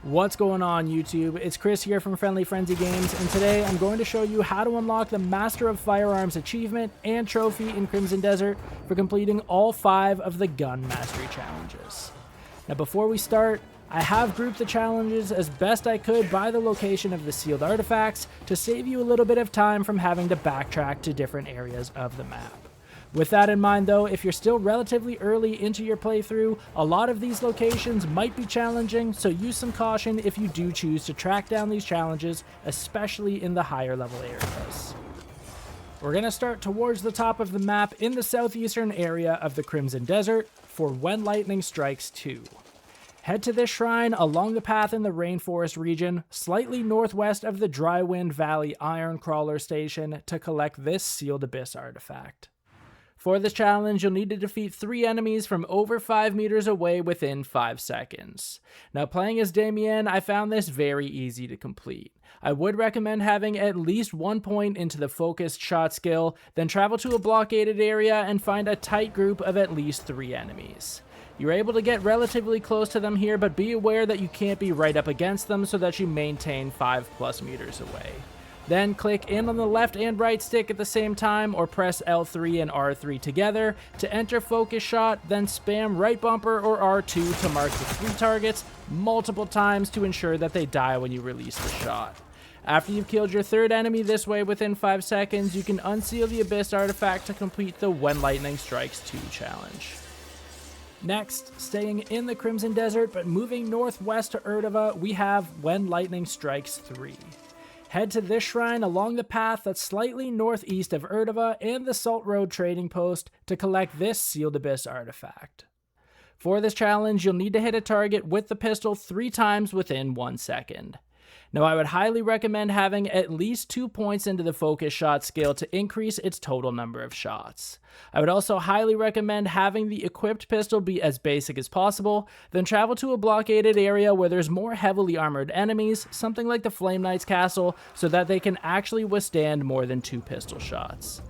What's going on YouTube? It's Chris here from Friendly Frenzy Games, and today I'm going to show you how to unlock the Master of Firearms achievement and trophy in Crimson Desert for completing all 5 of the gun mastery challenges. Now before we start, I have grouped the challenges as best I could by the location of the sealed artifacts to save you a little bit of time from having to backtrack to different areas of the map. With that in mind though, if you're still relatively early into your playthrough, a lot of these locations might be challenging, so use some caution if you do choose to track down these challenges, especially in the higher level areas. We're going to start towards the top of the map in the southeastern area of the Crimson Desert for When Lightning Strikes 2. Head to this shrine along the path in the Rainforest region, slightly northwest of the Drywind Valley Iron Crawler Station to collect this Sealed Abyss artifact. For this challenge, you'll need to defeat 3 enemies from over 5 meters away within 5 seconds. Now playing as Damien, I found this very easy to complete. I would recommend having at least 1 point into the focused shot skill, then travel to a blockaded area and find a tight group of at least 3 enemies. You're able to get relatively close to them here, but be aware that you can't be right up against them so that you maintain 5+ meters away. Then click in on the left and right stick at the same time, or press L3 and R3 together to enter focus shot, then spam right bumper or R2 to mark the 3 targets multiple times to ensure that they die when you release the shot. After you've killed your 3rd enemy this way within 5 seconds, you can unseal the Abyss artifact to complete the When Lightning Strikes 2 challenge. Next, staying in the Crimson Desert but moving northwest to Erdova, we have When Lightning Strikes 3. Head to this shrine along the path that's slightly northeast of Erdova and the Salt Road trading post to collect this Sealed Abyss artifact. For this challenge, you'll need to hit a target with the pistol 3 times within 1 second. Now I would highly recommend having at least 2 points into the focus shot skill to increase its total number of shots. I would also highly recommend having the equipped pistol be as basic as possible, then travel to a blockaded area where there's more heavily armored enemies, something like the Flame Knight's castle, so that they can actually withstand more than 2 pistol shots.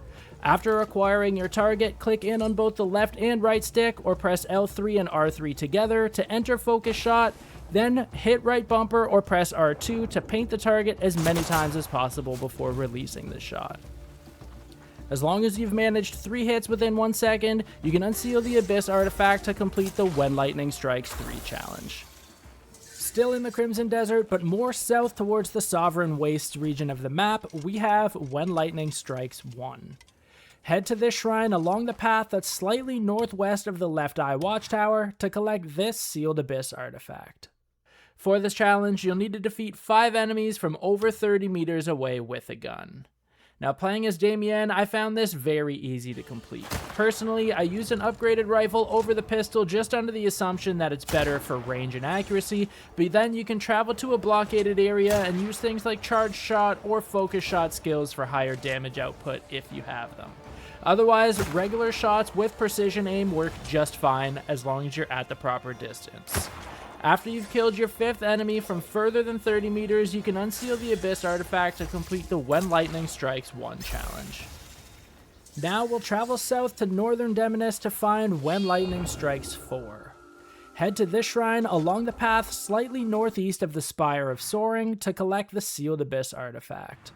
After acquiring your target, click in on both the left and right stick or press L3 and R3 together to enter focus shot, then hit right bumper or press R2 to paint the target as many times as possible before releasing the shot. As long as you've managed 3 hits within 1 second, you can unseal the Abyss artifact to complete the When Lightning Strikes 3 challenge. Still in the Crimson Desert, but more south towards the Sovereign Wastes region of the map, we have When Lightning Strikes 1. Head to this shrine along the path that's slightly northwest of the Left Eye Watchtower to collect this Sealed Abyss artifact. For this challenge, you'll need to defeat 5 enemies from over 30 meters away with a gun. Now playing as Damien, I found this very easy to complete. Personally, I used an upgraded rifle over the pistol just under the assumption that it's better for range and accuracy, but then you can travel to a blockaded area and use things like charge shot or focus shot skills for higher damage output if you have them. Otherwise, regular shots with precision aim work just fine as long as you're at the proper distance. After you've killed your 5th enemy from further than 30 meters, you can unseal the Abyss artifact to complete the When Lightning Strikes 1 challenge. Now we'll travel south to northern Demonis to find When Lightning Strikes 4. Head to this shrine along the path slightly northeast of the Spire of Soaring to collect the Sealed Abyss artifact.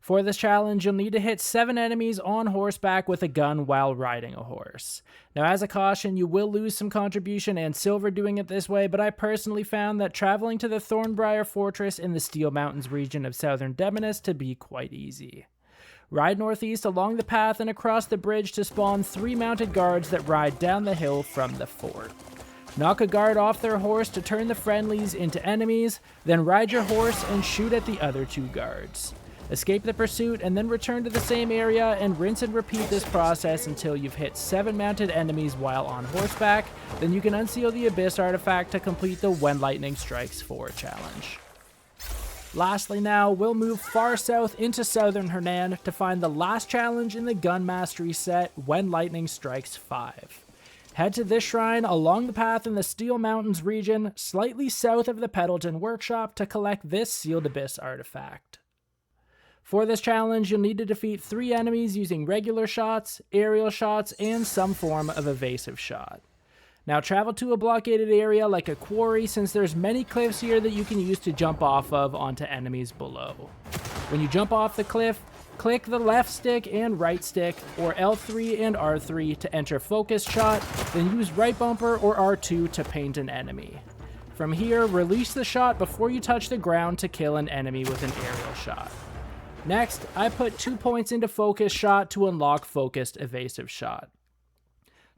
For this challenge, you'll need to hit 7 enemies on horseback with a gun while riding a horse. Now as a caution, you will lose some contribution and silver doing it this way, but I personally found that traveling to the Thornbriar Fortress in the Steel Mountains region of southern Demonis to be quite easy. Ride northeast along the path and across the bridge to spawn 3 mounted guards that ride down the hill from the fort. Knock a guard off their horse to turn the friendlies into enemies, then ride your horse and shoot at the other 2 guards. Escape the pursuit and then return to the same area and rinse and repeat this process until you've hit 7 mounted enemies while on horseback, then you can unseal the Abyss artifact to complete the When Lightning Strikes 4 challenge. Lastly now, we'll move far south into southern Hernan to find the last challenge in the gun mastery set, When Lightning Strikes 5. Head to this shrine along the path in the Steel Mountains region, slightly south of the Pendleton Workshop to collect this Sealed Abyss artifact. For this challenge, you'll need to defeat 3 enemies using regular shots, aerial shots, and some form of evasive shot. Now travel to a blockaded area like a quarry, since there's many cliffs here that you can use to jump off of onto enemies below. When you jump off the cliff, click the left stick and right stick, or L3 and R3 to enter focus shot, then use right bumper or R2 to paint an enemy. From here, release the shot before you touch the ground to kill an enemy with an aerial shot. Next, I put 2 points into focus shot to unlock focused evasive shot.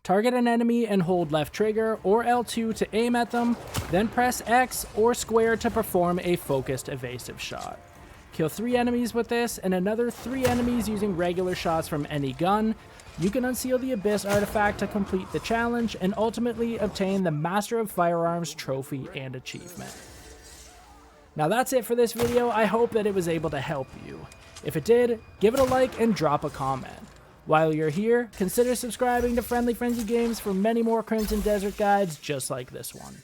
Target an enemy and hold left trigger or L2 to aim at them, then press X or square to perform a focused evasive shot. Kill 3 enemies with this and another 3 enemies using regular shots from any gun. You can unseal the Abyss artifact to complete the challenge and ultimately obtain the Master of Firearms trophy and achievement. Now that's it for this video. I hope that it was able to help you. If it did, give it a like and drop a comment. While you're here, consider subscribing to Friendly Frenzy Games for many more Crimson Desert guides just like this one.